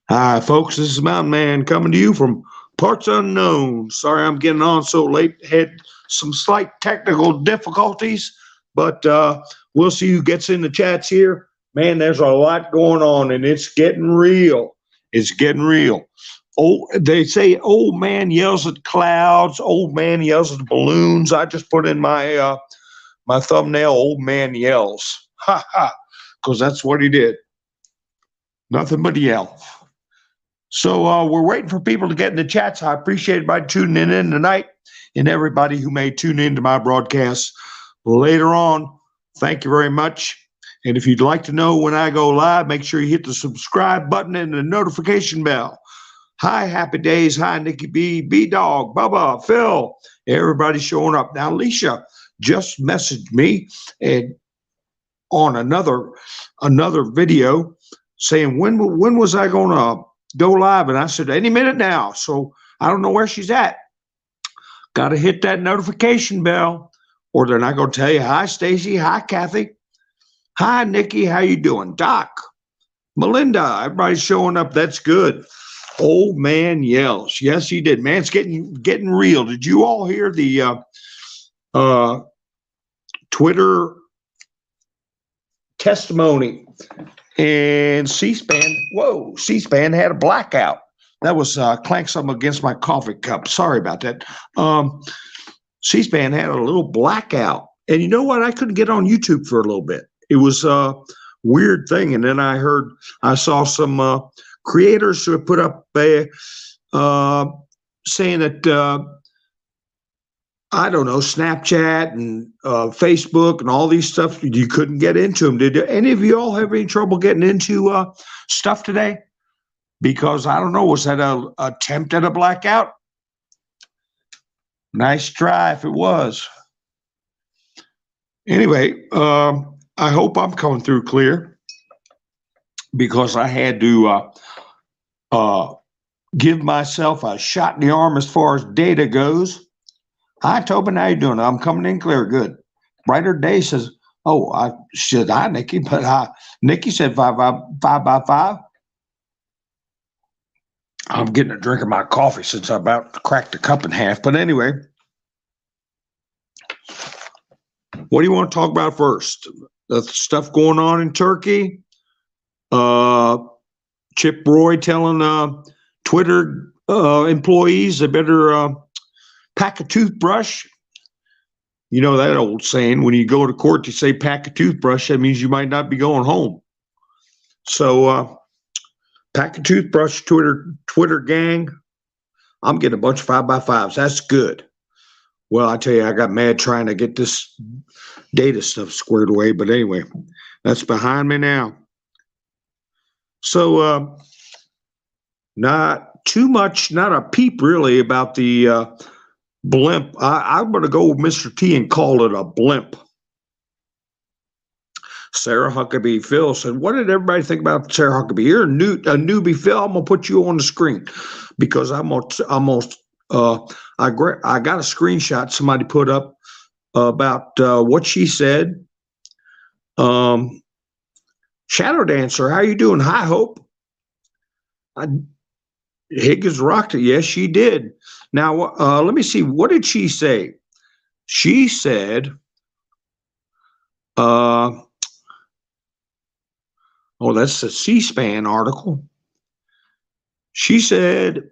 Hi, folks. This is Mountain Man coming to you from parts unknown. Sorry I'm getting on so late. Had some slight technical difficulties, but we'll see who gets in the chats here. Man, there's a lot going on, and it's getting real. It's getting real. Oh, they say old man yells at clouds. Old man yells at balloons. I just put in my thumbnail. Old man yells. Ha ha, because that's what he did. Nothing but yell. So we're waiting for people to get in the chats. I appreciate everybody tuning in tonight and everybody who may tune into my broadcast later on. Thank you very much. And if you'd like to know when I go live, make sure you hit the subscribe button and the notification bell. Hi, Happy Days. Hi, Nikki B, B-Dog, Bubba, Phil. Everybody's showing up. Now, Alicia just messaged me and on another video saying, when was I going to go live? And I said, any minute now. So I don't know where she's at. Got to hit that notification bell or they're not going to tell you. Hi, Stacy. Hi, Kathy. Hi, Nikki. How you doing? Doc, Melinda, everybody's showing up. That's good. Old man yells. Yes, he did. Man, it's getting real. Did you all hear the Twitter testimony? And C-SPAN, whoa, C-SPAN had a blackout. That was clank something against my coffee cup. Sorry about that. C-SPAN had a little blackout. And you know what? I couldn't get on YouTube for a little bit. It was a weird thing. And then I saw some creators who had put up saying that, I don't know, Snapchat and Facebook and all these stuff, you couldn't get into them. Did any of you all have any trouble getting into stuff today? Because I don't know, was that an attempt at a blackout? Nice try if it was. Anyway, I hope I'm coming through clear because I had to give myself a shot in the arm as far as data goes. Hi, Tobin. How you doing? I'm coming in clear. Good. Brighter Day says, oh, I said hi, Nikki, but Nikki said 5x5. I'm getting a drink of my coffee since I about cracked the cup in half. But anyway, what do you want to talk about first? The stuff going on in Turkey? Chip Roy telling Twitter employees they better pack a toothbrush. You know that old saying, when you go to court, you say pack a toothbrush. That means you might not be going home. So pack a toothbrush, Twitter gang. I'm getting a bunch of 5x5s. That's good. Well, I tell you, I got mad trying to get this data stuff squared away. But anyway, that's behind me now. So not too much, not a peep really about the blimp. I'm going to go with Mr. T and call it a blimp. Sarah Huckabee. Phil said, what did everybody think about Sarah Huckabee? You're a newbie, Phil. I'm going to put you on the screen because I got a screenshot somebody put up about what she said. Shadow Dancer, how you doing? Hi, Hope. Higgins rocked it. Yes, she did. Now, let me see. What did she say? She said, oh, that's a C-SPAN article. She said,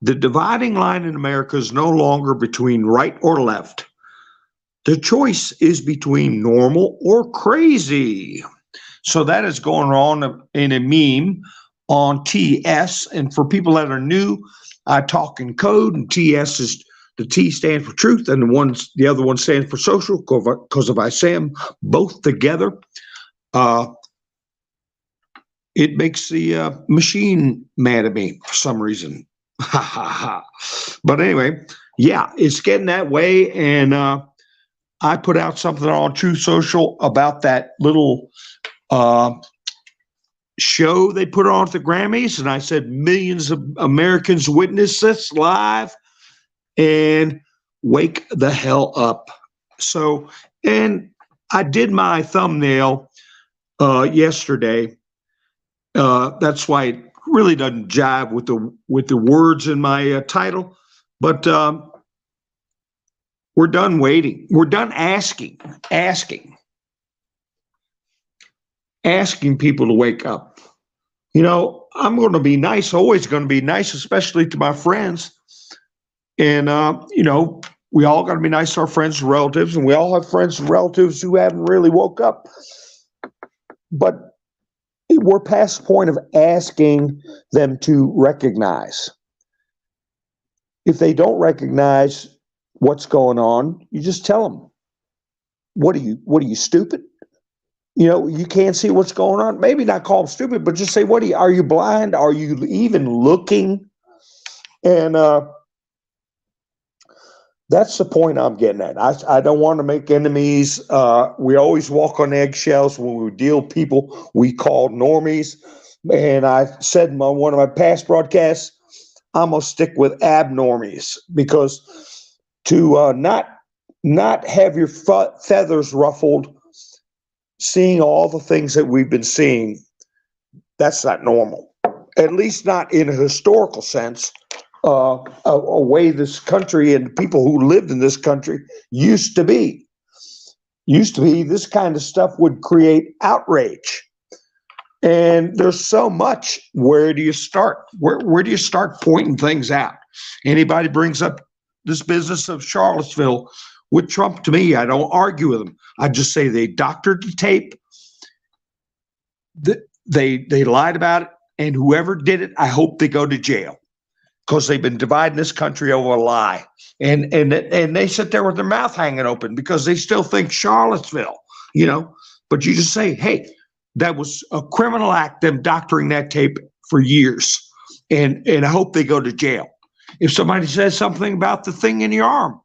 the dividing line in America is no longer between right or left. The choice is between normal or crazy. So that is going on in a meme on TS. And for people that are new, I talk in code, and TS is the T stands for truth, and the other one stands for social. Because if I say them both together, it makes the machine mad at me for some reason. Ha ha ha. But anyway, yeah, it's getting that way. And I put out something on Truth Social about that little show they put on at the Grammys, and I said millions of Americans witness this live and wake the hell up. So, and I did my thumbnail yesterday. That's why really doesn't jive with the words in my title, but we're done waiting. We're done asking people to wake up. You know, I'm going to be nice, always going to be nice, especially to my friends. And, you know, we all got to be nice to our friends and relatives, and we all have friends and relatives who haven't really woke up. But we're past the point of asking them to recognize. If they don't recognize what's going on, you just tell them, what are you, stupid? You know, you can't see what's going on. Maybe not call them stupid, but just say, are you blind? Are you even looking? And that's the point I'm getting at. I don't want to make enemies. We always walk on eggshells when we deal with people we call normies. And I said in one of my past broadcasts, I'm going to stick with abnormies, because to not have your feathers ruffled, seeing all the things that we've been seeing, that's not normal. At least not in a historical sense. A way this country and people who lived in this country used to be. This kind of stuff would create outrage. And there's so much. Where do you start? Where do you start pointing things out? Anybody brings up this business of Charlottesville with Trump, to me, I don't argue with them. I just say they doctored the tape. They lied about it. And whoever did it, I hope they go to jail, because they've been dividing this country over a lie. And they sit there with their mouth hanging open because they still think Charlottesville, you know. But you just say, hey, that was a criminal act, them doctoring that tape for years. And I hope they go to jail. If somebody says something about the thing in your arm,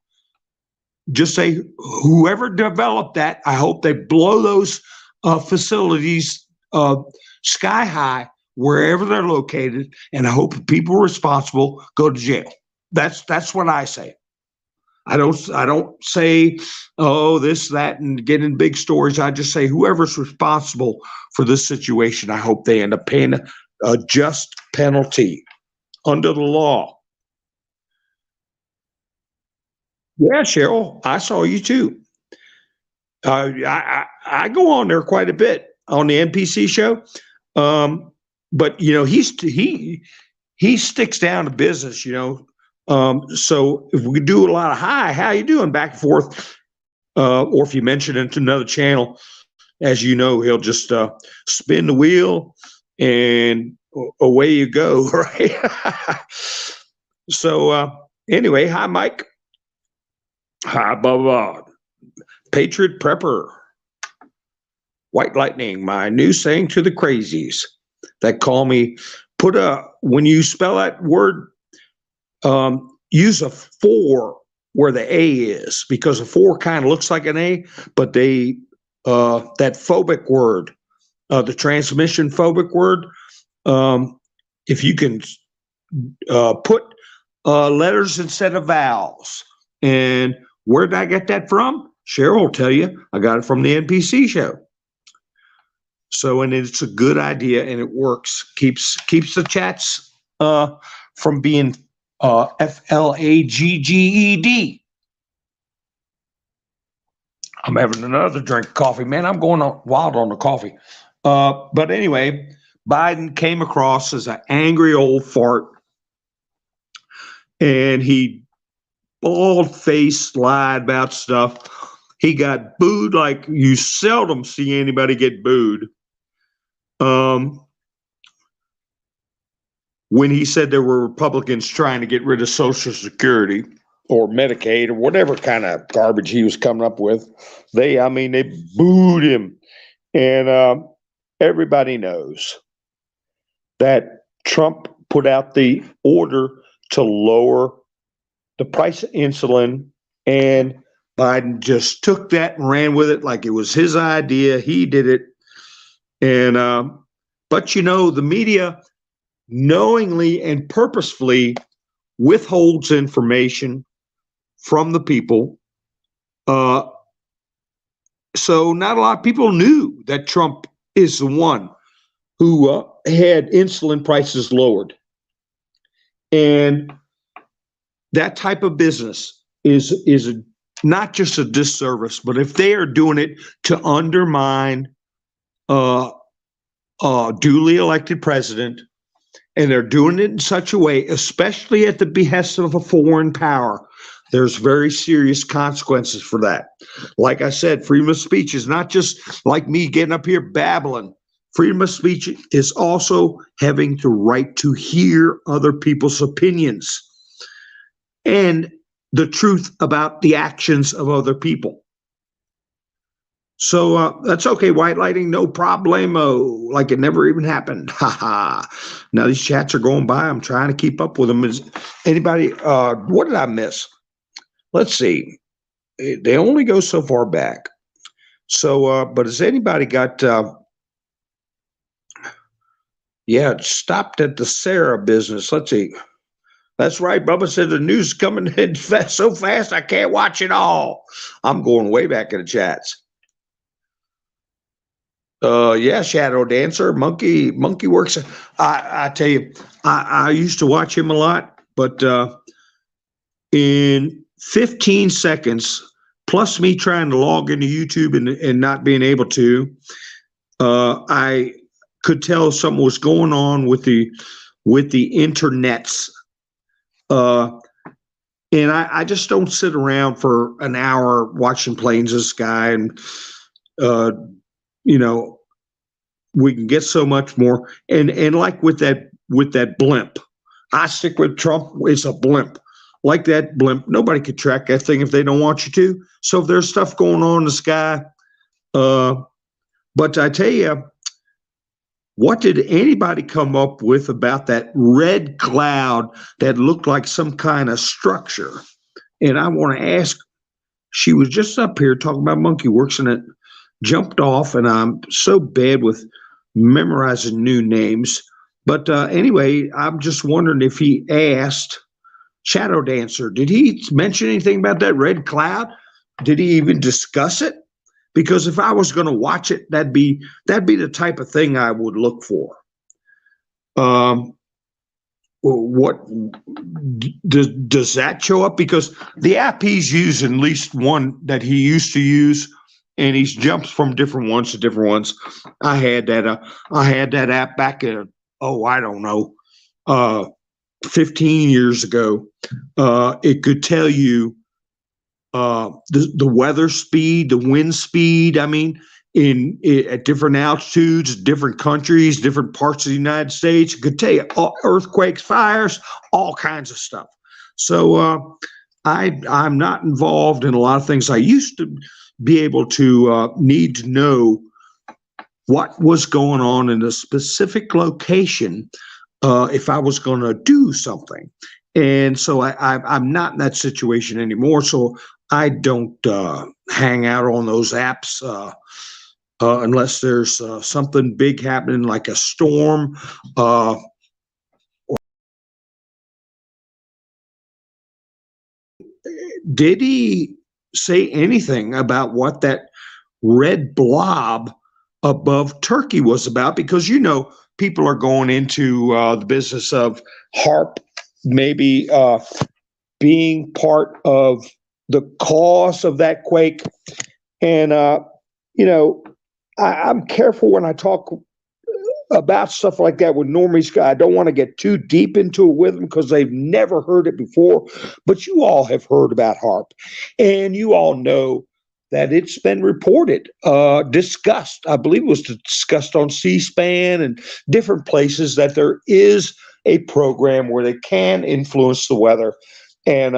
just say, whoever developed that, I hope they blow those facilities sky high, wherever they're located, and I hope the people responsible go to jail. That's what I say. I don't say, oh, this, that, and get in big stories. I just say, whoever's responsible for this situation, I hope they end up paying a just penalty under the law. Yeah, Cheryl, I saw you too. I go on there quite a bit on the NPC show. But you know, he sticks down to business, you know. So if we do a lot of hi, how you doing, back and forth, or if you mention it to another channel, as you know, he'll just spin the wheel and away you go, right? So anyway, hi Mike, hi Bubba, Patriot Prepper, White Lightning, my new saying to the crazies that call me, when you spell that word, use a 4 where the A is, because a 4 kind of looks like an A, but that phobic word, the transmission phobic word, if you can put letters instead of vowels. And where did I get that from? Cheryl will tell you. I got it from the NPC show. So, and it's a good idea, and it works. Keeps the chats from being FLAGGED. I'm having another drink of coffee, man. I'm going wild on the coffee. But anyway, Biden came across as an angry old fart, and he bald-faced lied about stuff. He got booed like you seldom see anybody get booed. When he said there were Republicans trying to get rid of Social Security or Medicaid or whatever kind of garbage he was coming up with, they booed him. And everybody knows that Trump put out the order to lower the price of insulin, and Biden just took that and ran with it like it was his idea. He did it. And but you know, the media knowingly and purposefully withholds information from the people. So not a lot of people knew that Trump is the one who had insulin prices lowered. And that type of business is not just a disservice, but if they are doing it to undermine a duly elected president, and they're doing it in such a way, especially at the behest of a foreign power, there's very serious consequences for that. Like I said, freedom of speech is not just like me getting up here babbling. Freedom of speech is also having the right to hear other people's opinions and the truth about the actions of other people. So that's okay, white lighting, no problemo, like it never even happened. Ha ha. Now these chats are going by. I'm trying to keep up with them. Is anybody, what did I miss? Let's see. They only go so far back. So, but has anybody got, yeah, it stopped at the Sarah business. Let's see. That's right. Bubba said the news is coming in so fast I can't watch it all. I'm going way back in the chats. Yeah, Shadow Dancer, Monkey Works. I tell you, I used to watch him a lot, but in 15 seconds, plus me trying to log into YouTube and not being able to, I could tell something was going on with the internets. And I just don't sit around for an hour watching Plains of the Sky, and you know, we can get so much more. And like with that blimp, I stick with Trump. It's a blimp. Like that blimp, nobody could track that thing if they don't want you to. So if there's stuff going on in the sky, but I tell you, what did anybody come up with about that red cloud that looked like some kind of structure? And I want to ask, she was just up here talking about Monkey Works, and it jumped off, and I'm so bad with memorizing new names. But anyway, I'm just wondering if he asked Shadow Dancer, did he mention anything about that red cloud? Did he even discuss it? Because if I was going to watch it, that'd be the type of thing I would look for. What does that show up? Because the app he's using, at least one that he used to use, and he's jumped from different ones to different ones. I had that app back in, I don't know, 15 years ago. It could tell you the weather speed, the wind speed. I mean, at different altitudes, different countries, different parts of the United States. It could tell you earthquakes, fires, all kinds of stuff. So I'm not involved in a lot of things. I used to be able to need to know what was going on in a specific location if I was going to do something. And so I'm not in that situation anymore. So I don't hang out on those apps unless there's something big happening, like a storm. Did he say anything about what that red blob above Turkey was about? Because, you know, people are going into the business of HAARP maybe being part of the cause of that quake. And, you know, I'm careful when I talk about stuff like that with normies. I don't want to get too deep into it with them because they've never heard it before. But you all have heard about HAARP, and you all know that it's been reported, discussed. I believe it was discussed on C-SPAN and different places that there is a program where they can influence the weather. And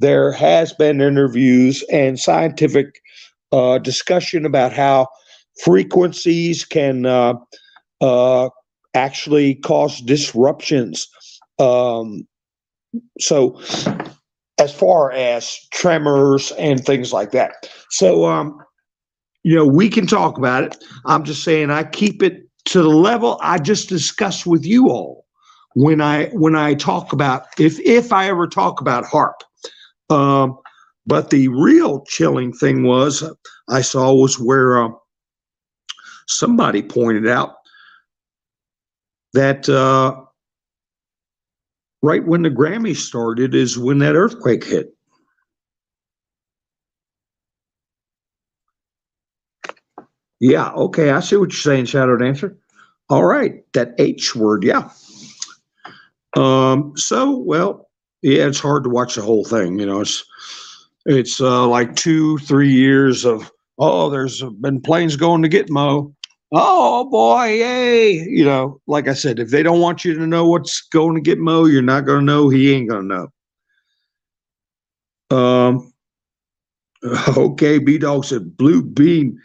there has been interviews and scientific discussion about how frequencies can actually cause disruptions. So as far as tremors and things like that. So, you know, we can talk about it. I'm just saying I keep it to the level I just discussed with you all when I talk about, if I ever talk about HAARP. But the real chilling thing I saw was where somebody pointed out that right when the Grammys started is when that earthquake hit. Yeah, okay, I see what you're saying, Shadow Dancer. All right, that H word, yeah. Well, yeah, it's hard to watch the whole thing. It's like 2, 3 years of, oh, there's been planes going to Gitmo. Oh boy, yay! Like I said, if they don't want you to know what's going to Gitmo, you're not going to know. He ain't going to know. Okay, B Dog said blue beam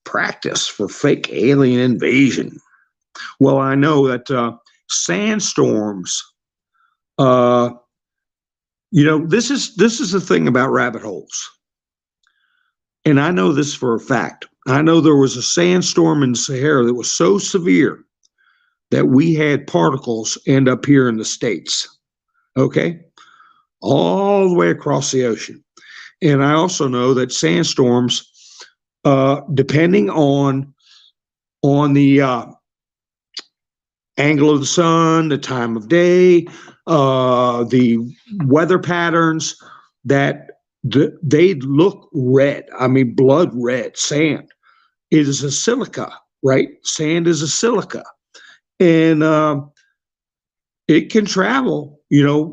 practice for fake alien invasion. Well, I know that sandstorms. This is the thing about rabbit holes, and I know this for a fact. I know there was a sandstorm in the Sahara that was so severe that we had particles end up here in the States. Okay, all the way across the ocean. And I also know that sandstorms, depending on the angle of the sun, the time of day, the weather patterns, that they look red. I mean, blood red. Sand. It is a silica, right? Sand is a silica, and it can travel,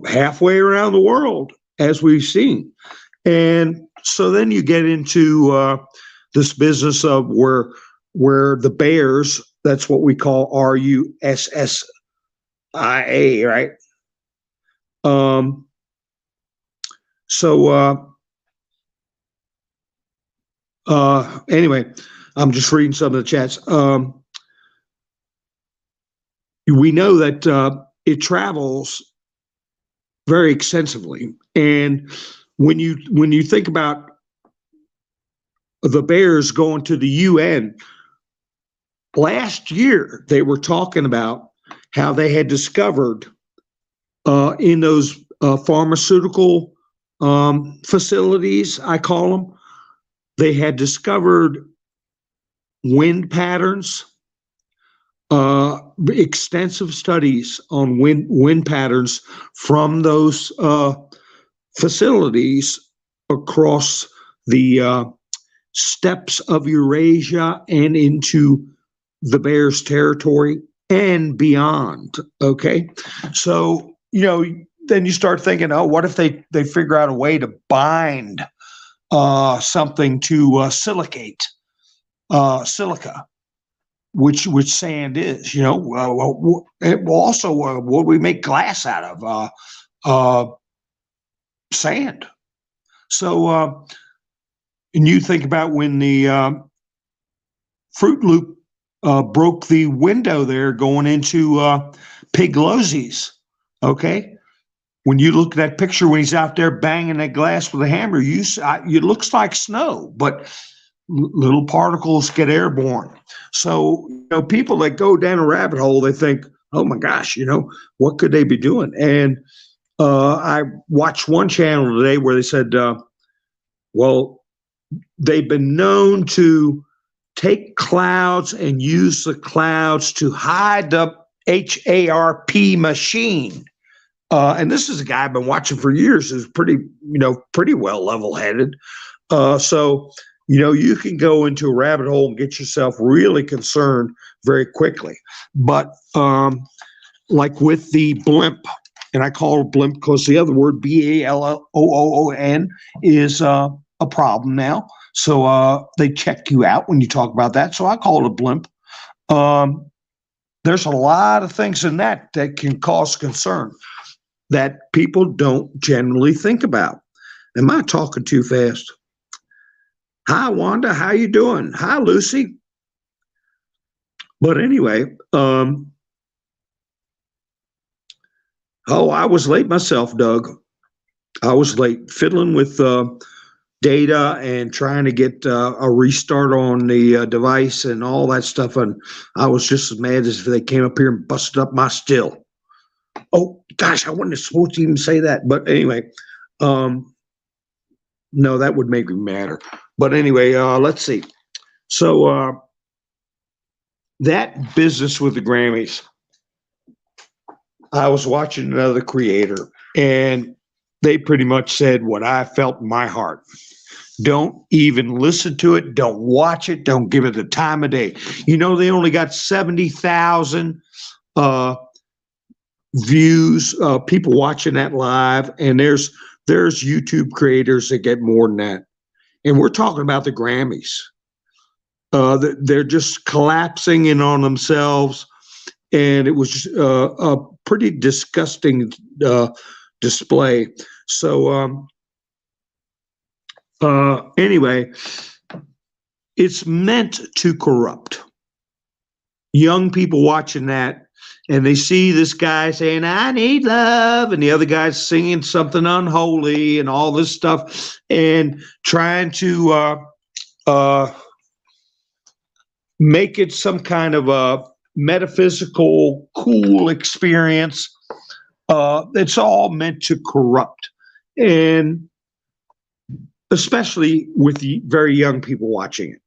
halfway around the world, as we've seen. And so then you get into this business of where the bears, that's what we call RUSSIA, right? Anyway, I'm just reading some of the chats. We know that it travels very extensively, and when you think about the bears going to the UN last year, they were talking about how they had discovered in those pharmaceutical facilities, I call them, they had discovered wind patterns, extensive studies on wind patterns from those facilities across the steppes of Eurasia and into the bear's territory and beyond. Okay, so then you start thinking, oh, what if they figure out a way to bind something to silica, which sand is. Also, what we make glass out of? Sand. So, and you think about when the Fruit Loop broke the window there going into Piglosi's. Okay, when you look at that picture when he's out there banging that glass with a hammer, it looks like snow, but little particles get airborne. So people that go down a rabbit hole, they think, oh my gosh, what could they be doing? And I watched one channel today where they said, well, they've been known to take clouds and use the clouds to hide the HARP machine. And this is a guy I've been watching for years who's pretty well level-headed. So you can go into a rabbit hole and get yourself really concerned very quickly. But like with the blimp, and I call it blimp because the other word, BALOON, is a problem now. So they check you out when you talk about that. So I call it a blimp. There's a lot of things in that can cause concern that people don't generally think about. Am I talking too fast? Hi, Wanda. How you doing? Hi, Lucy. But anyway, I was late myself, Doug. I was late fiddling with data and trying to get a restart on the device and all that stuff. And I was just as mad as if they came up here and busted up my still. Oh, gosh, I wasn't supposed to even say that. But anyway, no, that would make me madder. But anyway, let's see. So that business with the Grammys, I was watching another creator, and they pretty much said what I felt in my heart. Don't even listen to it. Don't watch it. Don't give it the time of day. You know, they only got 70,000 uh, views, people watching that live, and there's YouTube creators that get more than that. And we're talking about the Grammys. They're just collapsing in on themselves, and it was a pretty disgusting display. So anyway, it's meant to corrupt young people watching that, and they see this guy saying, "I need love," and the other guy's singing something unholy and all this stuff, and trying to make it some kind of a metaphysical, cool experience. It's all meant to corrupt, and especially with the very young people watching it.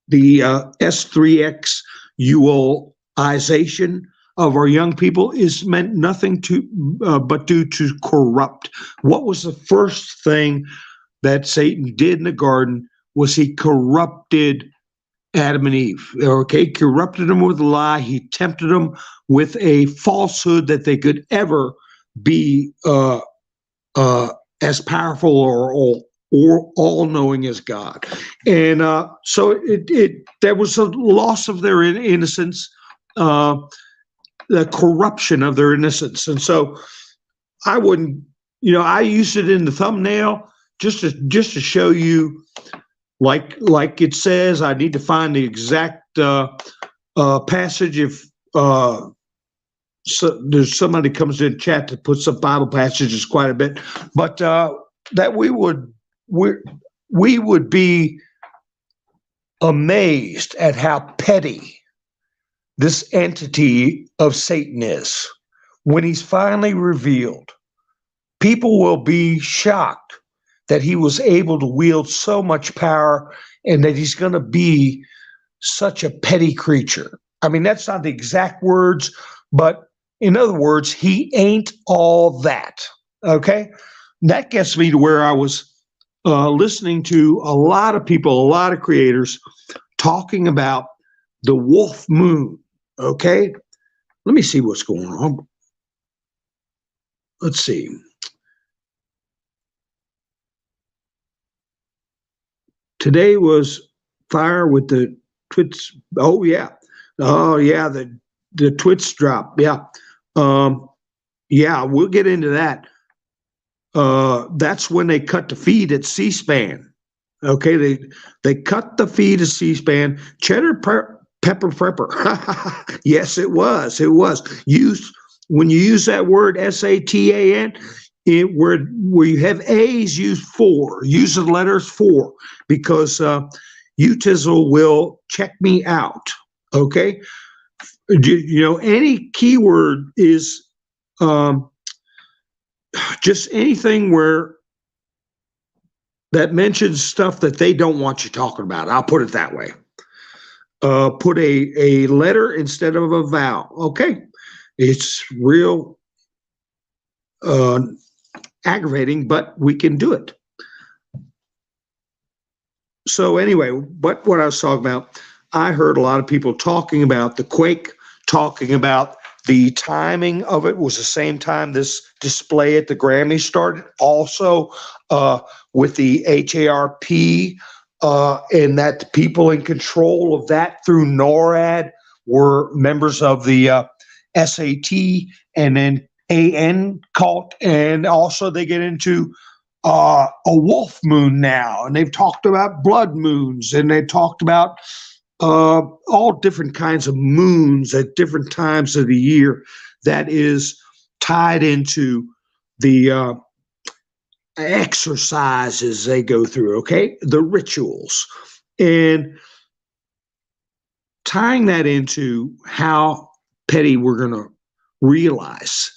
The S3X ULization of our young people is meant nothing to but due to corrupt. What was the first thing that Satan did in the garden? Was he corrupted Adam and Eve? Okay, corrupted them with a lie. He tempted them with a falsehood that they could ever be as powerful or all-knowing as God. And so there was a loss of their innocence, the corruption of their innocence. And so I wouldn't, I used it in the thumbnail just to show you, like it says. I need to find the exact passage if so there's somebody comes in chat that puts up Bible passages quite a bit, but that we would be amazed at how petty this entity of Satan is. When he's finally revealed, people will be shocked that he was able to wield so much power and that he's going to be such a petty creature. I mean, that's not the exact words, but in other words, he ain't all that. Okay? And that gets me to where I was listening to a lot of people, a lot of creators talking about the wolf moon. Okay? Let me see what's going on. Let's see. Today was fire with the twits. Oh yeah. The twits drop. Yeah. Yeah, we'll get into that. That's when they cut the feed at C-SPAN. Okay, they cut the feed at C-SPAN. Cheddar pepper prepper. Yes, it was. It was used when you use that word SATAN. Where you have A's, use 4. Use the letters 4 because UTISL will check me out. Okay, any keyword is just anything where that mentions stuff that they don't want you talking about. I'll put it that way. Put a letter instead of a vowel. Okay, it's real aggravating, but we can do it. So anyway, what I was talking about, I heard a lot of people talking about the quake, talking about the timing of it was the same time this display at the Grammys started. Also with the HARP, and that the people in control of that through NORAD were members of the SAT and then AN cult. And also they get into a wolf moon now, and they've talked about blood moons, and they talked about all different kinds of moons at different times of the year that is tied into the exercises they go through, okay? The rituals. And tying that into how petty we're going to realize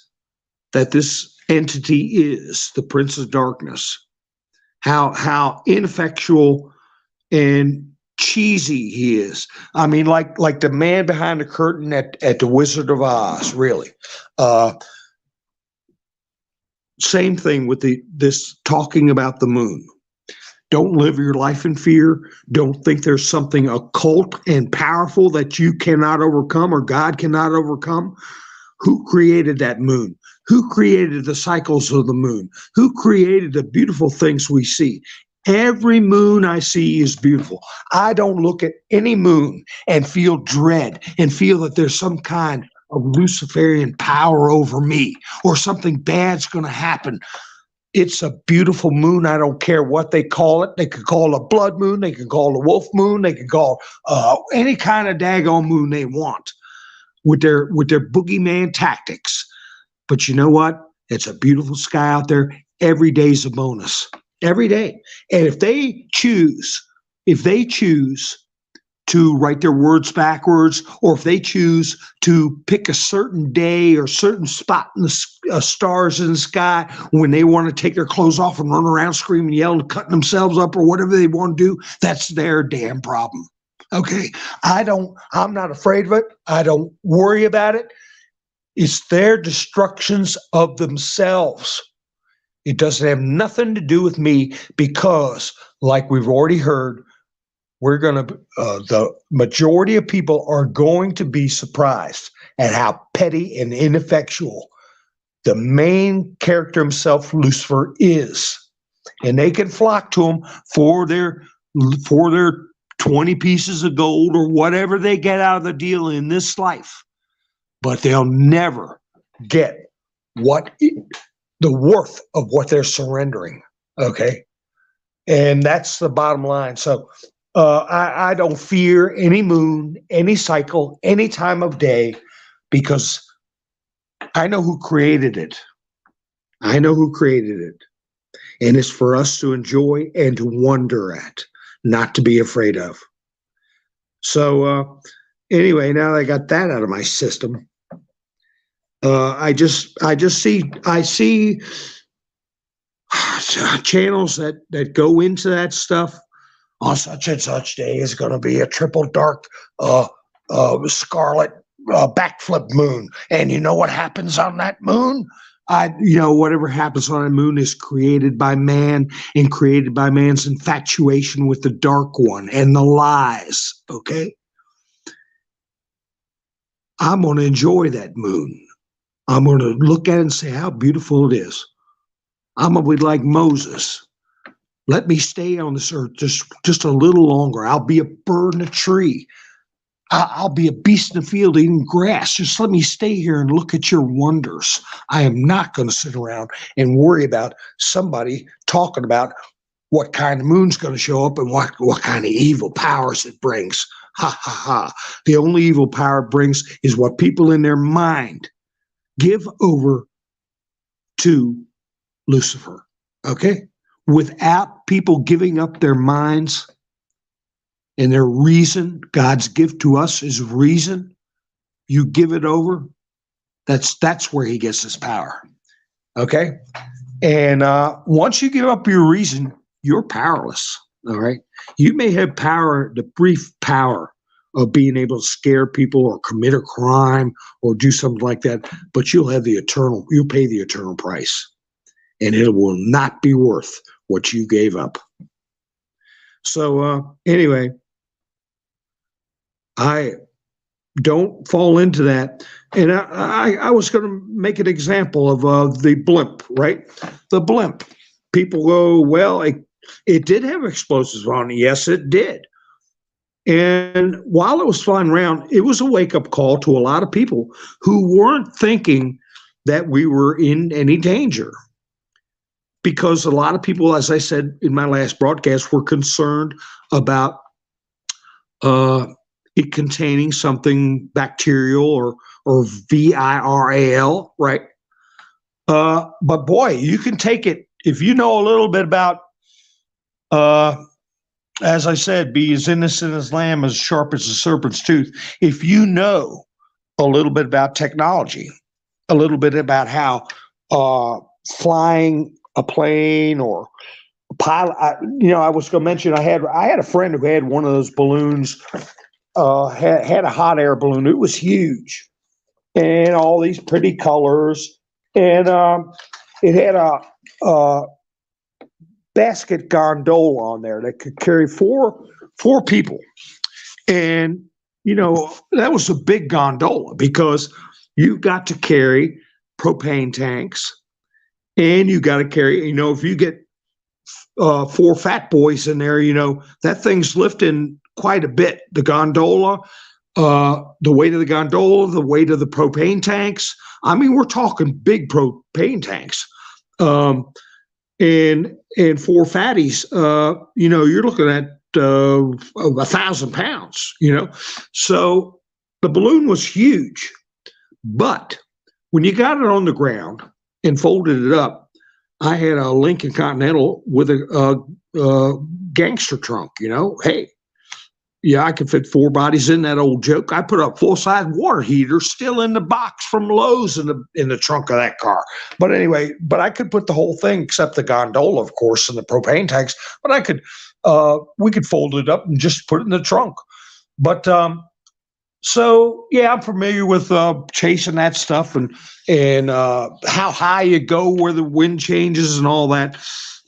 that this entity is the Prince of Darkness, how ineffectual and cheesy he is. I mean, like the man behind the curtain at the Wizard of Oz, really. same thing with this talking about the moon. Don't live your life in fear. Don't think there's something occult and powerful that you cannot overcome or God cannot overcome. Who created that moon? Who created the cycles of the moon? Who created the beautiful things we see? Every moon I see is beautiful. I don't look at any moon and feel dread and feel that there's some kind of Luciferian power over me or something bad's going to happen. It's a beautiful moon. I don't care what they call it. They could call it a blood moon. They could call it a wolf moon. They could call any kind of daggone moon they want with their boogeyman tactics. But you know what? It's a beautiful sky out there. Every day's a bonus. Every day. And if they choose to write their words backwards, or if they choose to pick a certain day or certain spot in the stars in the sky when they want to take their clothes off and run around screaming, yelling, cutting themselves up or whatever they want to do, that's their damn problem. Okay. I'm not afraid of it. I don't worry about it. It's their destructions of themselves. It doesn't have nothing to do with me because, like we've already heard, the majority of people are going to be surprised at how petty and ineffectual the main character himself, Lucifer, is. And they can flock to him for their 20 pieces of gold or whatever they get out of the deal in this life. But they'll never get the worth of what they're surrendering. Okay. And that's the bottom line. So I don't fear any moon, any cycle, any time of day, because I know who created it. I know who created it. And it's for us to enjoy and to wonder at, not to be afraid of. So anyway, now that I got that out of my system, I see channels that go into that stuff. On such and such day is going to be a triple dark scarlet backflip moon. And you know what happens on that moon? Whatever happens on that moon is created by man and created by man's infatuation with the dark one and the lies. Okay. I'm going to enjoy that moon. I'm going to look at it and say how beautiful it is. I'm going to be like Moses. Let me stay on this earth just a little longer. I'll be a bird in a tree. I'll be a beast in the field eating grass. Just let me stay here and look at your wonders. I am not going to sit around and worry about somebody talking about what kind of moon's going to show up and what kind of evil powers it brings. Ha, ha, ha. The only evil power it brings is what people in their mind give over to Lucifer. Okay? Without people giving up their minds and their reason, God's gift to us is reason. You give it over. That's where he gets his power. Okay? And once you give up your reason, you're powerless. All right? You may have power, the brief power of being able to scare people or commit a crime or do something like that, but you'll pay the eternal price. And it will not be worth what you gave up. So anyway, I don't fall into that. And I was going to make an example of the blimp, right? The blimp. People go, well, it did have explosives on it. Yes, it did. And while it was flying around, it was a wake-up call to a lot of people who weren't thinking that we were in any danger. Because a lot of people, as I said in my last broadcast, were concerned about it containing something bacterial or viral, right? But boy, you can take it if you know a little bit about, as I said, be as innocent as lamb, as sharp as a serpent's tooth. If you know a little bit about technology, a little bit about how flying a plane or a pilot. I was going to mention I had a friend who had one of those balloons, had a hot air balloon. It was huge and all these pretty colors. And it had a basket gondola on there that could carry four people. And, that was a big gondola because you got to carry propane tanks and you got to carry, if you get four fat boys in there, that thing's lifting quite a bit. The gondola, the weight of the gondola, the weight of the propane tanks. I mean, we're talking big propane tanks. And four fatties, you're looking at 1,000 pounds, So the balloon was huge. But when you got it on the ground and folded it up, I had a Lincoln Continental with a gangster trunk, Hey, yeah, I could fit four bodies in that old joke. I put a full-size water heater still in the box from Lowe's in the trunk of that car. But anyway, I could put the whole thing except the gondola, of course, and the propane tanks. But we could fold it up and just put it in the trunk. But so yeah, I'm familiar with chasing that stuff and how high you go, where the wind changes, and all that.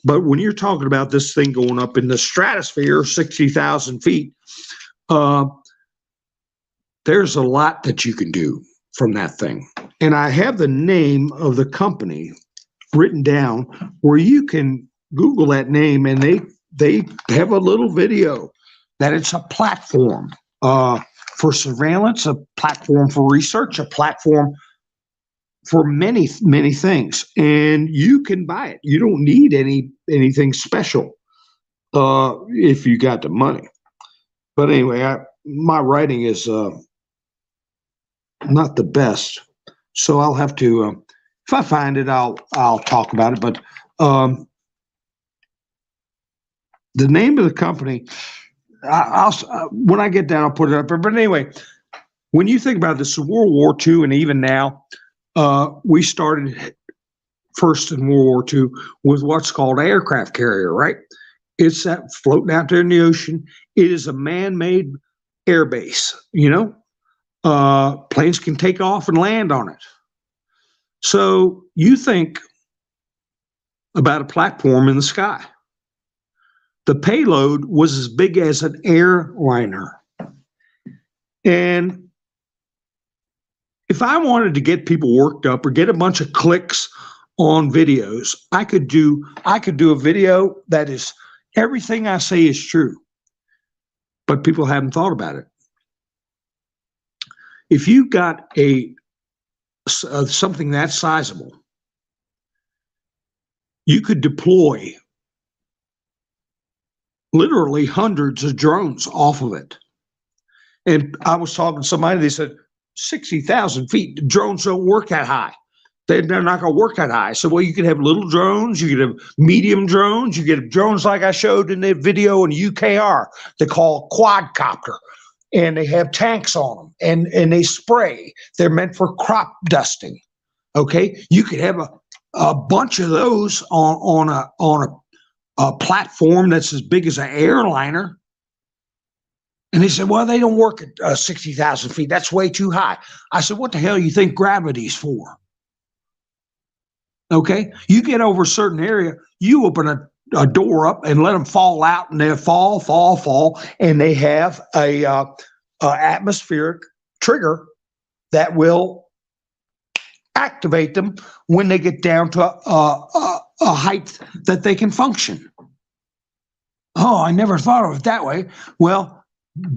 But when you're talking about this thing going up in the stratosphere, 60,000 feet. There's a lot that you can do from that thing. And I have the name of the company written down where you can Google that name, and they have a little video that it's a platform for surveillance, a platform for research, a platform for many, many things. And you can buy it. You don't need anything special if you got the money. But anyway, my writing is not the best, so I'll have to. If I find it, I'll talk about it. But the name of the company, I'll when I get down, I'll put it up. But anyway, when you think about this, World War II, and even now, we started first in World War II with what's called an aircraft carrier, right? It's that floating out there in the ocean. It is a man-made air base, planes can take off and land on it. So you think about a platform in the sky. The payload was as big as an airliner. And if I wanted to get people worked up or get a bunch of clicks on videos, I could do a video that is everything I say is true, but people haven't thought about it. If you got something that sizable, you could deploy literally hundreds of drones off of it. And I was talking to somebody, they said 60,000 feet, drones don't work that high. They're not going to work that high. So, well, you could have little drones, you could have medium drones, you could have drones like I showed in the video in UKR, they call quadcopter, and they have tanks on them, and they spray. They're meant for crop dusting. Okay, you could have a bunch of those on a platform that's as big as an airliner. And they said, well, they don't work at 60,000 feet. That's way too high. I said, what the hell do you think gravity's for? Okay, you get over a certain area, you open a door up and let them fall out, and they fall, and they have a atmospheric trigger that will activate them when they get down to a height that they can function. Oh, I never thought of it that way. Well,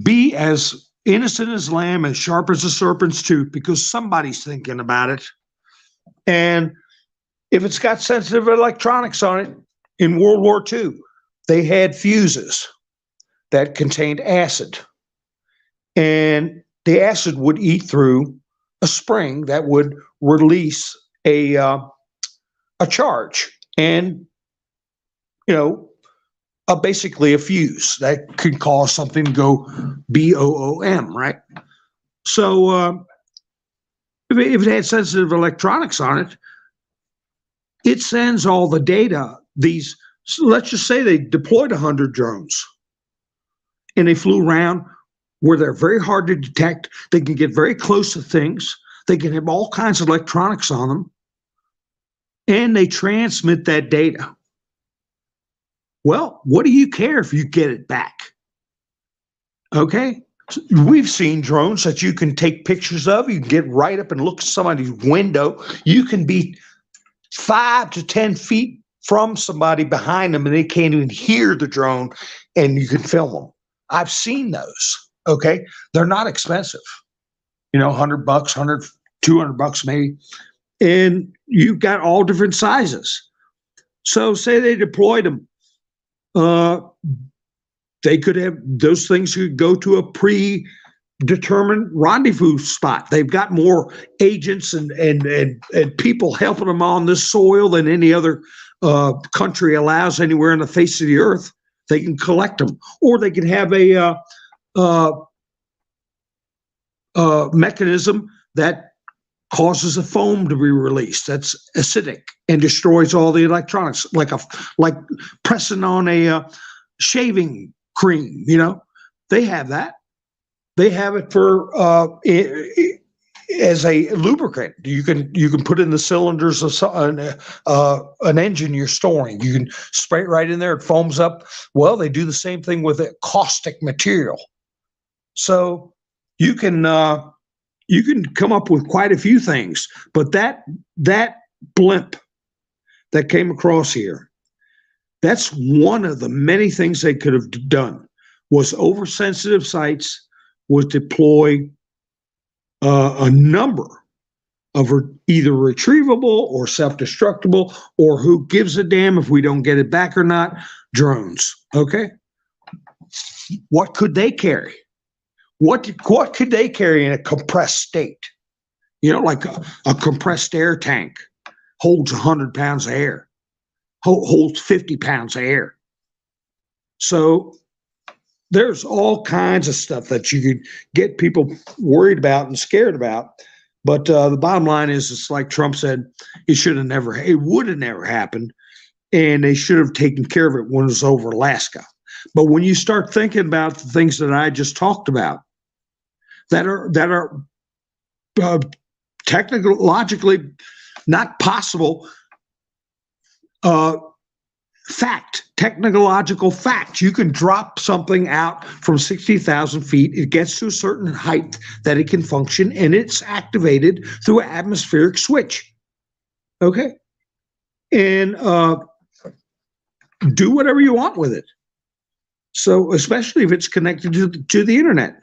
be as innocent as lamb, as sharp as a serpent's tooth, because somebody's thinking about it. And if it's got sensitive electronics on it, in World War II, they had fuses that contained acid. And the acid would eat through a spring that would release a charge. And, basically a fuse that could cause something to go BOOM, right? So if it had sensitive electronics on it, it sends all the data. So let's just say they deployed 100 drones and they flew around where they're very hard to detect. They can get very close to things. They can have all kinds of electronics on them. and they transmit that data. Well, what do you care if you get it back? Okay. We've seen drones that you can take pictures of. You can get right up and look at somebody's window. You can be 5 to 10 feet from somebody behind them and they can't even hear the drone, and you can film them. I've seen those. Okay. They're not expensive, $100, $200 maybe. And you've got all different sizes. So say they deployed them. They could have those things could go to a predetermined rendezvous spot. They've got more agents and people helping them on this soil than any other country allows anywhere on the face of the earth. They can collect them, or they can have a mechanism that causes a foam to be released that's acidic and destroys all the electronics, like pressing on a shaving cream. They have that. They have it for as a lubricant. You can put in the cylinders of an engine you're storing. You can spray it right in there. It foams up. Well, they do the same thing with a caustic material. So you can come up with quite a few things. But that blimp that came across here, that's one of the many things they could have done. Was oversensitive sites, was deploy a number of either retrievable or self-destructible, or who gives a damn if we don't get it back or not, drones. Okay? What could they carry? What could they carry in a compressed state? Like a compressed air tank holds 100 pounds of air, holds 50 pounds of air. So there's all kinds of stuff that you could get people worried about and scared about. But the bottom line is, it's like Trump said, it would have never happened. And they should have taken care of it when it was over Alaska. But when you start thinking about the things that I just talked about, that are technologically not possible, technological fact. You can drop something out from 60,000 feet. It gets to a certain height that it can function, and it's activated through an atmospheric switch. Okay? And do whatever you want with it. So, especially if it's connected to the internet.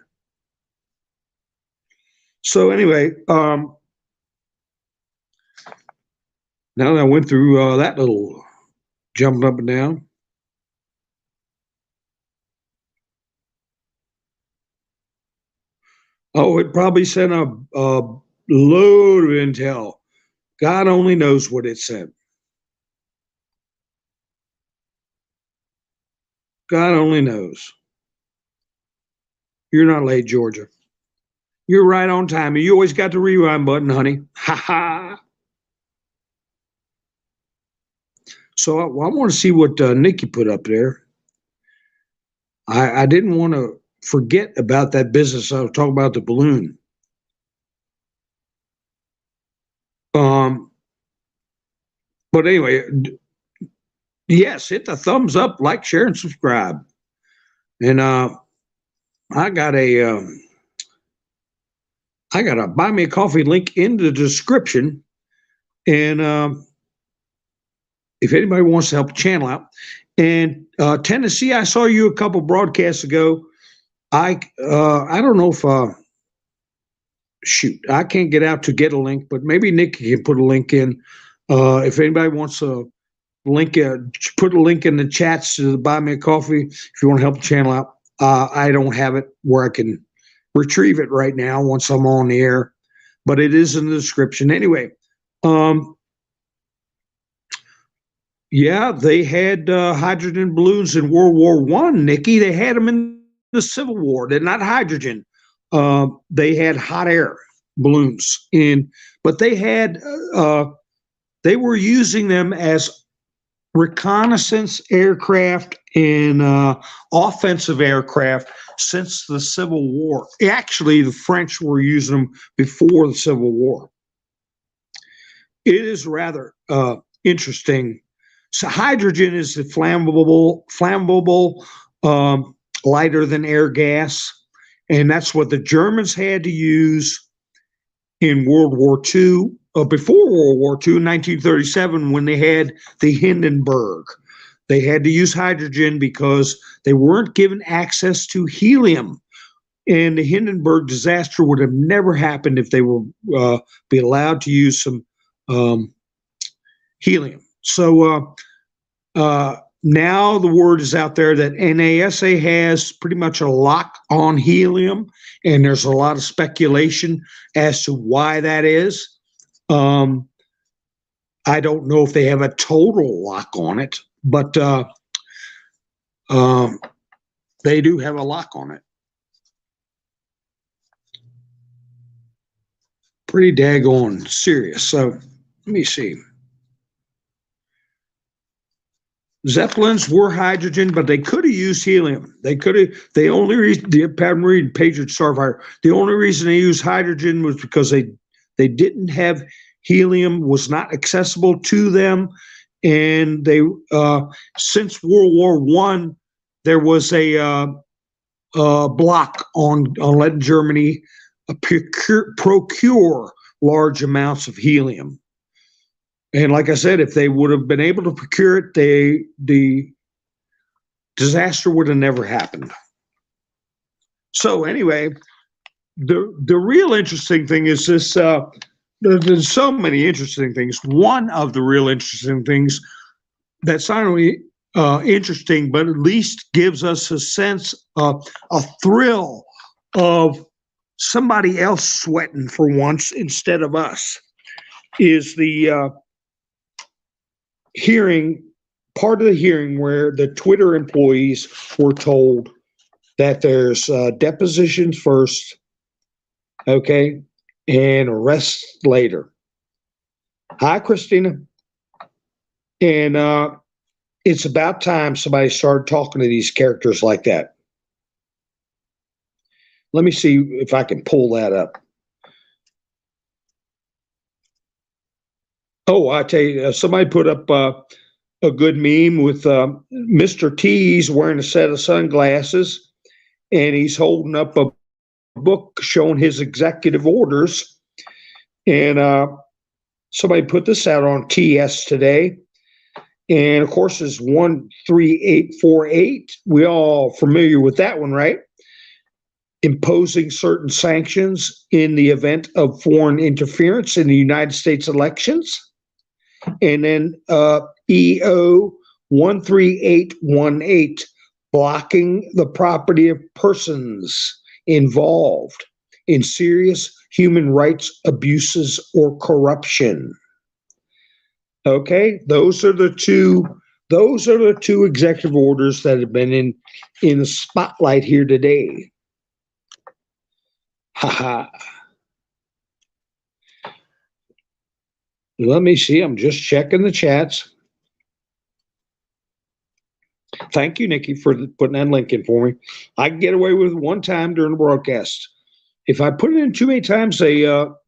So anyway, now that I went through that little jumping up and down, it probably sent a load of intel. God only knows what it sent. God only knows. You're not late, Georgia. You're right on time. You always got the rewind button, honey. Ha ha. So I want to see what Nikki put up there. I didn't want to forget about that business. I was talking about the balloon. But anyway, yes, hit the thumbs up, like, share, and subscribe. And I got a buy me a coffee link in the description. And if anybody wants to help the channel out. And Tennessee, I saw you a couple broadcasts ago. I don't know if shoot, I can't get out to get a link, but maybe Nikki can put a link in. If anybody wants a link, put a link in the chats to buy me a coffee if you want to help the channel out. I don't have it where I can retrieve it right now once I'm on the air, but it is in the description. Anyway, yeah, they had hydrogen balloons in World War I, Nikki. They had them in the Civil War. They're not hydrogen. They had hot air balloons but they had they were using them as reconnaissance aircraft and offensive aircraft since the Civil War. Actually, the French were using them before the Civil War. It is rather interesting. So hydrogen is the flammable, lighter than air gas, and that's what the Germans had to use in World War II, before World War II, in 1937, when they had the Hindenburg. They had to use hydrogen because they weren't given access to helium. And the Hindenburg disaster would have never happened if they were be allowed to use some helium. So now the word is out there that NASA has pretty much a lock on helium, and there's a lot of speculation as to why that is. I don't know if they have a total lock on it, but they do have a lock on it. Pretty daggone serious. So let me see. Zeppelins were hydrogen, but they could have used helium. They could have. The only reason the Patriot Starfighter. The only reason they used hydrogen was because they didn't have helium, was not accessible to them, and they since World War I, there was a block on letting Germany procure large amounts of helium. And like I said, if they would have been able to procure it, the disaster would have never happened. So anyway, the real interesting thing is this. There's so many interesting things. One of the real interesting things that's not only interesting, but at least gives us a sense of a thrill of somebody else sweating for once instead of us, is the part of the hearing where the Twitter employees were told that there's depositions first, okay, and arrests later. Hi, Christina. And it's about time somebody started talking to these characters like that. Let me see if I can pull that up. Oh, I tell you, somebody put up a good meme with Mr. T's wearing a set of sunglasses, and he's holding up a book showing his executive orders. And somebody put this out on TS today. And of course, it's 13848. We all familiar with that one, right? Imposing certain sanctions in the event of foreign interference in the United States elections. And then EO 13818, blocking the property of persons involved in serious human rights abuses or corruption. Okay, those are the two executive orders that have been in the spotlight here today. Haha. Let me see. I'm just checking the chats. Thank you, Nikki, for putting that link in for me. I can get away with it one time during the broadcast. If I put it in too many times, they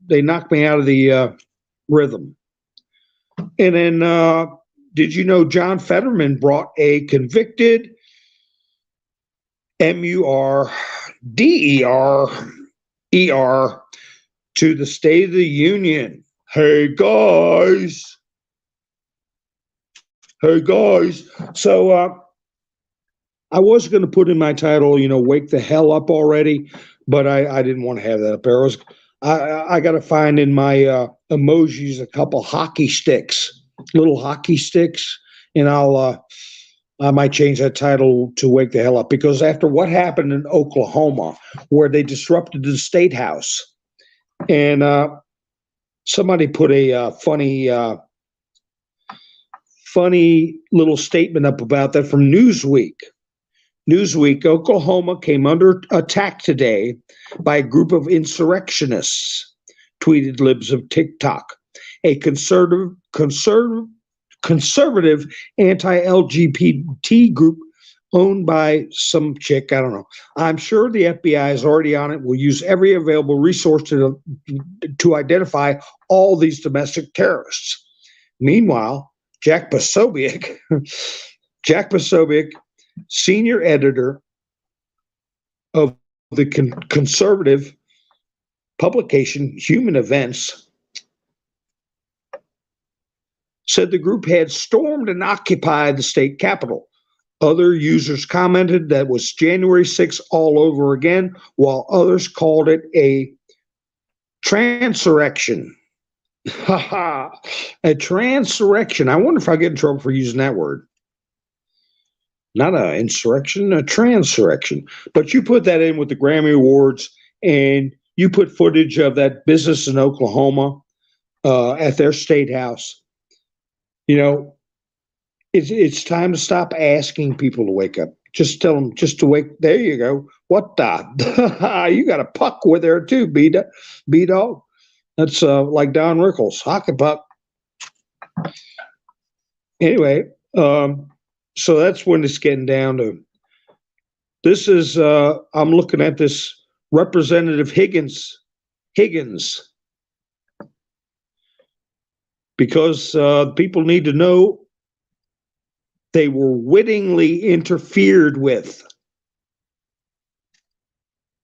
knock me out of the rhythm. And then, did you know John Fetterman brought a convicted MURDER to the State of the Union? Hey guys. So I was going to put in my title, wake the hell up already, but I didn't want to have that up there. I got to find in my emojis a couple hockey sticks, little hockey sticks, and I might change that title to wake the hell up, because after what happened in Oklahoma, where they disrupted the state house, and somebody put a funny little statement up about that from Newsweek. Oklahoma came under attack today by a group of insurrectionists, tweeted libs of TikTok, a conservative anti-LGBT group owned by some chick, I don't know. I'm sure the FBI is already on it. Will use every available resource to identify all these domestic terrorists. Meanwhile, Jack Posobiec, Jack Posobiec, senior editor of the conservative publication Human Events, said the group had stormed and occupied the state capitol. Other users commented that was January 6th all over again, while others called it a transurrection. A transurrection. I wonder if I get in trouble for using that word. Not an insurrection, a transurrection. But you put that in with the Grammy Awards, and you put footage of that business in Oklahoma at their state house. You know, it's time to stop asking people to wake up. Just tell them just to wake. There you go. What the? You got a puck with there too, B-Dog. That's like Don Rickles, hockey puck. Anyway, so that's when it's getting down to. This is, I'm looking at this Representative Higgins, because people need to know they were wittingly interfered with.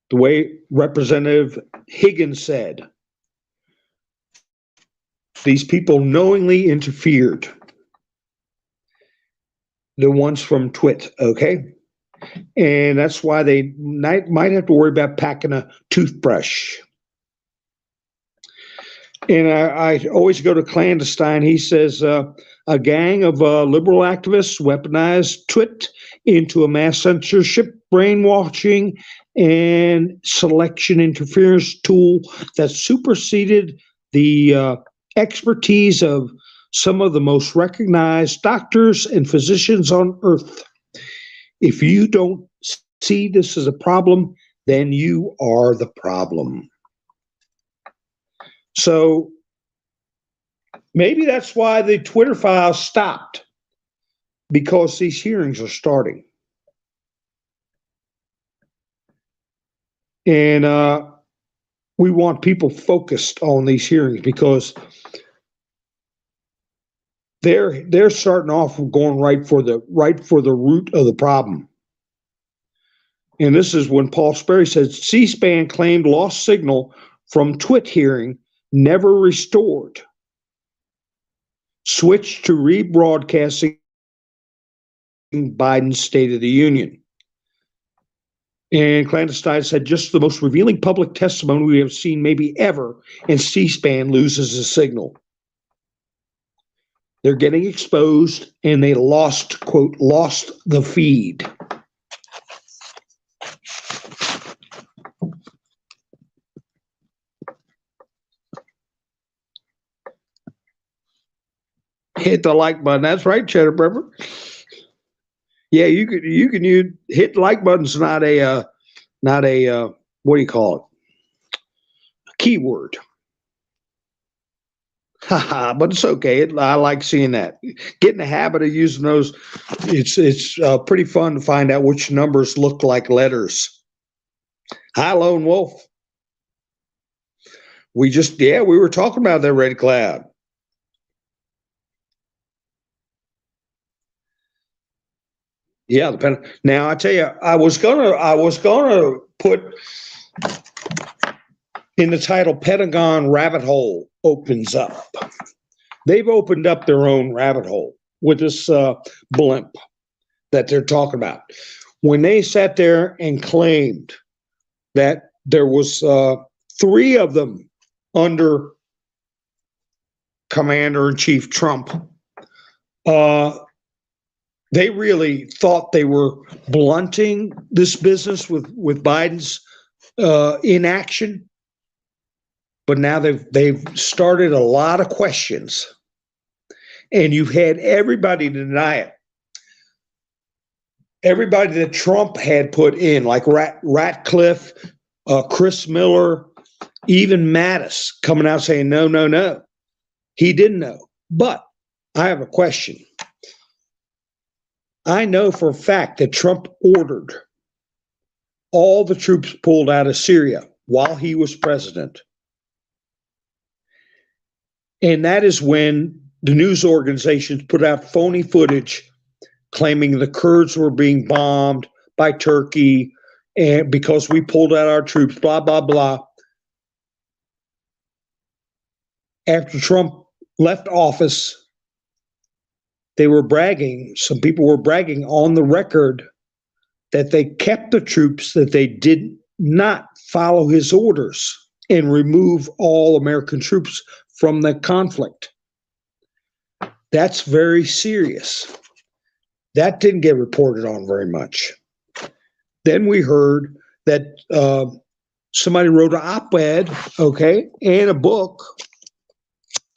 The way Representative Higgins said, these people knowingly interfered. The ones from Twit, okay? And that's why they might have to worry about packing a toothbrush. And I always go to Clandestine. He says a gang of liberal activists weaponized Twit into a mass censorship, brainwashing, and selection interference tool that superseded the expertise of some of the most recognized doctors and physicians on earth. If you don't see this as a problem, then you are the problem. So maybe that's why the Twitter files stopped, because these hearings are starting. And we want people focused on these hearings, because they're starting off going right for the root of the problem. And this is when Paul Sperry says C-SPAN claimed lost signal from Twit hearing never restored. Switched to rebroadcasting Biden's State of the Union. And Clandestine said just the most revealing public testimony we have seen maybe ever, and C-SPAN loses a signal. They're getting exposed, and they lost, quote, lost the feed. Hit the like button. That's right, Cheddar Pepper. Yeah, you can use hit like button's not a what do you call it? A keyword. Haha, but it's okay. I like seeing that. Get in the habit of using those. It's pretty fun to find out which numbers look like letters. Hi, Lone Wolf. We were talking about that red cloud. Yeah, now I tell you, I was gonna put in the title Pentagon Rabbit Hole opens up. They've opened up their own rabbit hole with this blimp that they're talking about. When they sat there and claimed that there was 3 of them under Commander-in-Chief Trump, they really thought they were blunting this business with Biden's inaction. But now they've started a lot of questions, and you've had everybody deny it. Everybody that Trump had put in, like Ratcliffe, Chris Miller, even Mattis, coming out saying no, he didn't know. But I have a question. I know for a fact that Trump ordered all the troops pulled out of Syria while he was president. And that is when the news organizations put out phony footage claiming the Kurds were being bombed by Turkey and because we pulled out our troops, blah, blah, blah. After Trump left office, they were bragging, some people were bragging on the record that they kept the troops, that they did not follow his orders and remove all American troops from the conflict. That's very serious. That didn't get reported on very much. Then we heard that somebody wrote an op-ed, okay, and a book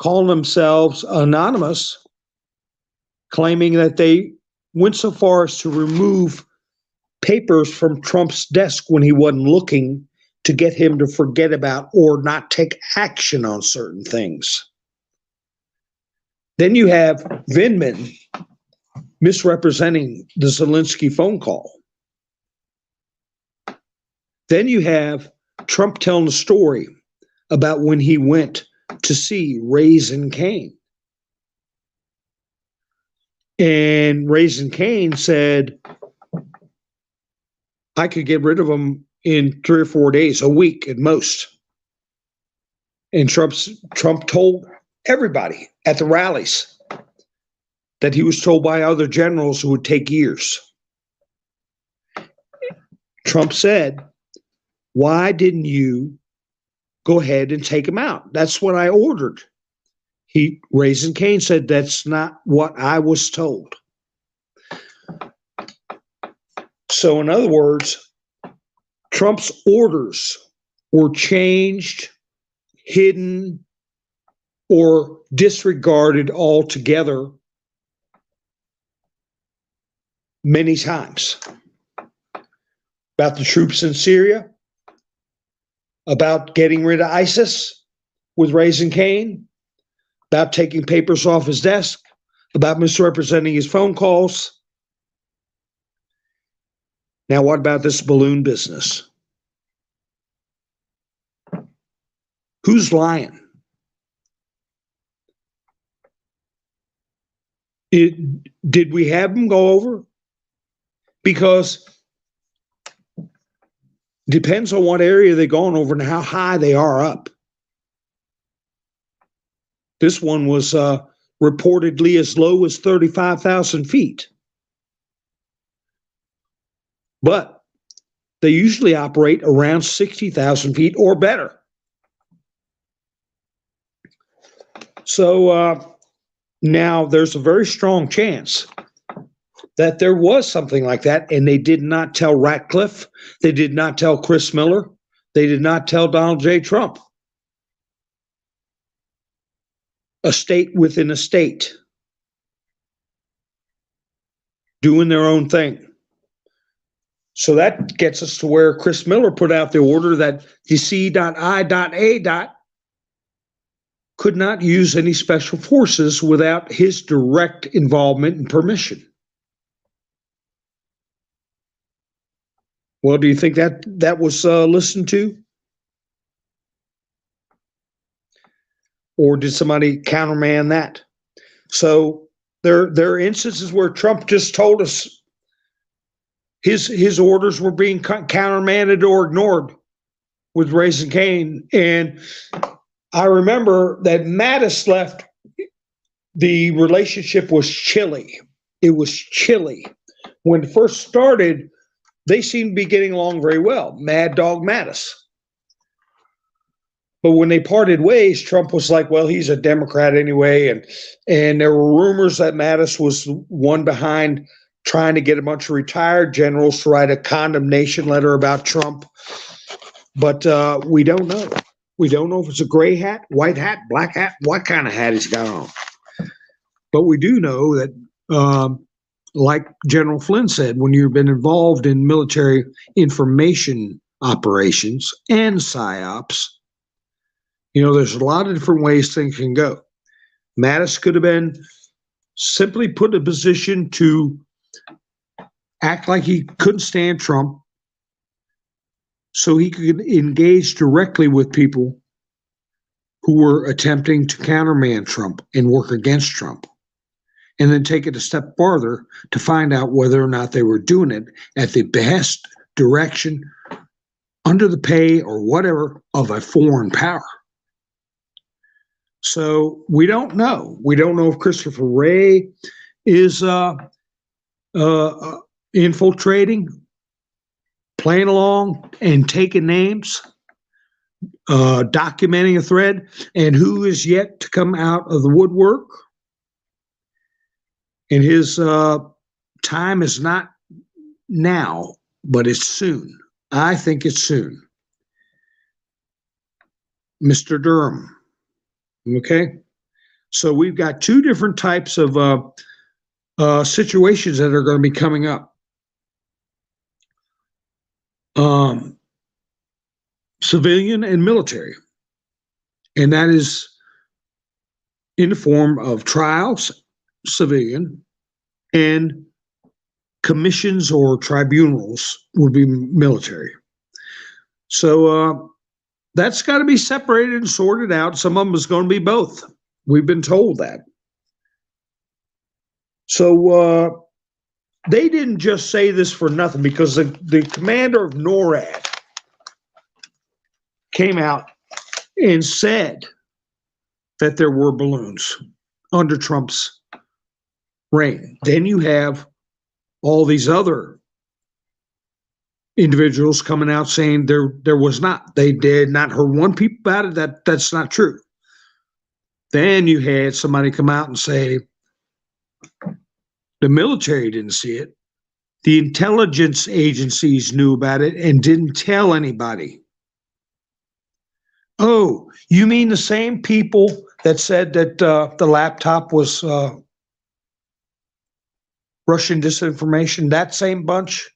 calling themselves anonymous, claiming that they went so far as to remove papers from Trump's desk when he wasn't looking to get him to forget about or not take action on certain things. Then you have Vindman misrepresenting the Zelensky phone call. Then you have Trump telling a story about when he went to see Raising Cane. And Raising Cane said, I could get rid of him in 3 or 4 days, a week at most. And Trump told everybody at the rallies that he was told by other generals it would take years. Trump said, why didn't you go ahead and take him out? That's what I ordered. Raising Cane said, that's not what I was told. So in other words, Trump's orders were changed, hidden, or disregarded altogether many times. About the troops in Syria, about getting rid of ISIS with Raising Cane, about taking papers off his desk, about misrepresenting his phone calls. Now, what about this balloon business? Who's lying? Did we have them go over? Because depends on what area they're going over and how high they are up. This one was reportedly as low as 35,000 feet. But they usually operate around 60,000 feet or better. So now there's a very strong chance that there was something like that, and they did not tell Ratcliffe, they did not tell Chris Miller, they did not tell Donald J. Trump. A state within a state doing their own thing. So that gets us to where Chris Miller put out the order that the C.I.A. could not use any special forces without his direct involvement and permission. Well, do you think that was listened to? Or did somebody countermand that? So there are instances where Trump just told us his orders were being countermanded or ignored with Raising Cane. And I remember that Mattis left, the relationship was chilly. It was chilly. When it first started, they seemed to be getting along very well. Mad Dog Mattis. But when they parted ways, Trump was like, well, he's a Democrat anyway. And there were rumors that Mattis was one behind trying to get a bunch of retired generals to write a condemnation letter about Trump. But we don't know. We don't know if it's a gray hat, white hat, black hat, what kind of hat he's got on. But we do know that, like General Flynn said, when you've been involved in military information operations and PSYOPs, you know, there's a lot of different ways things can go. Mattis could have been simply put in a position to act like he couldn't stand Trump so he could engage directly with people who were attempting to countermand Trump and work against Trump, and then take it a step farther to find out whether or not they were doing it at the behest, direction, under the pay, or whatever of a foreign power. So we don't know. We don't know if Christopher Wray is infiltrating, playing along, and taking names, documenting a thread, and who is yet to come out of the woodwork. And his time is not now, but it's soon. I think it's soon. Mr. Durham. Okay? So we've got two different types of situations that are going to be coming up. Civilian and military. And that is in the form of trials, civilian, and commissions or tribunals would be military. So that's got to be separated and sorted out. Some of them is going to be both. We've been told that. So they didn't just say this for nothing, because the commander of NORAD came out and said that there were balloons under Trump's reign. Then you have all these other individuals coming out saying there was not. They did not heard one peep about it. That's not true. Then you had somebody come out and say the military didn't see it. The intelligence agencies knew about it and didn't tell anybody. Oh, you mean the same people that said that the laptop was Russian disinformation? That same bunch?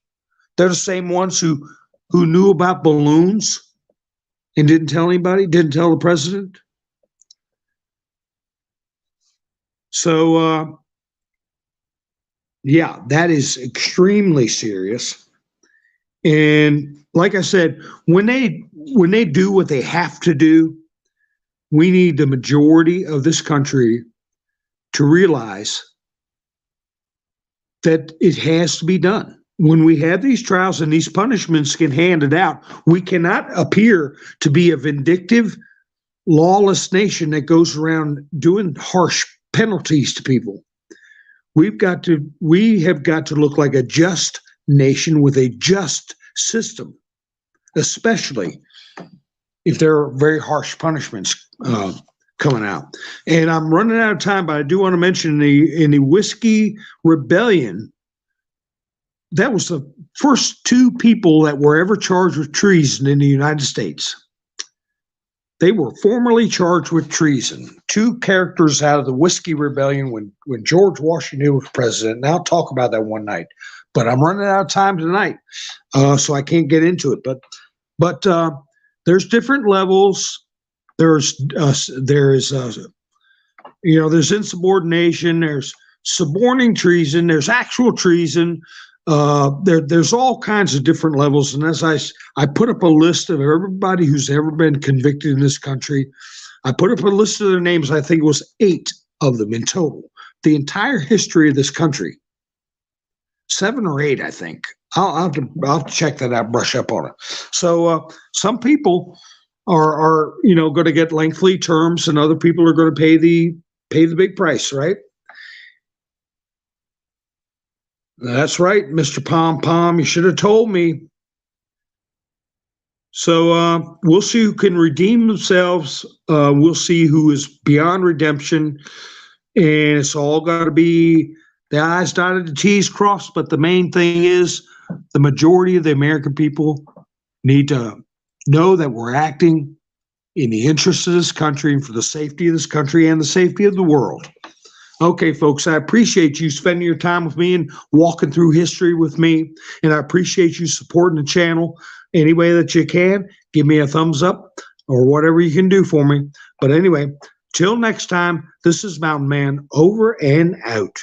They're the same ones who knew about balloons and didn't tell anybody, didn't tell the president? So, yeah, that is extremely serious. And like I said, when they do what they have to do, we need the majority of this country to realize that it has to be done. When we have these trials and these punishments get handed out, we cannot appear to be a vindictive, lawless nation that goes around doing harsh penalties to people. We have got to look like a just nation with a just system, especially if there are very harsh punishments coming out. And I'm running out of time, but I do want to mention in the Wakey Rebellion, that was the first two people that were ever charged with treason in the United States. They were formally charged with treason. Two characters out of the Wakey Rebellion when George Washington was president. And I'll talk about that one night. But I'm running out of time tonight, so I can't get into it. But there's different levels. There's insubordination. There's suborning treason. There's actual treason. There's all kinds of different levels. And as I put up a list of everybody who's ever been convicted in this country. I put up a list of their names. I think it was 8 of them in total. The entire history of this country. 7 or 8, I think. I'll have to check that out, brush up on it. So some people are going to get lengthy terms, and other people are going to pay the big price, right? That's right, Mr. Pom Pom. You should have told me. So we'll see who can redeem themselves. We'll see who is beyond redemption, and it's all got to be the I's dotted, the T's crossed. But the main thing is the majority of the American people need to know that we're acting in the interest of this country and for the safety of this country and the safety of the world. Okay, folks, I appreciate you spending your time with me and walking through history with me. And I appreciate you supporting the channel any way that you can. Give me a thumbs up or whatever you can do for me. But anyway, till next time, this is Mountain Man over and out.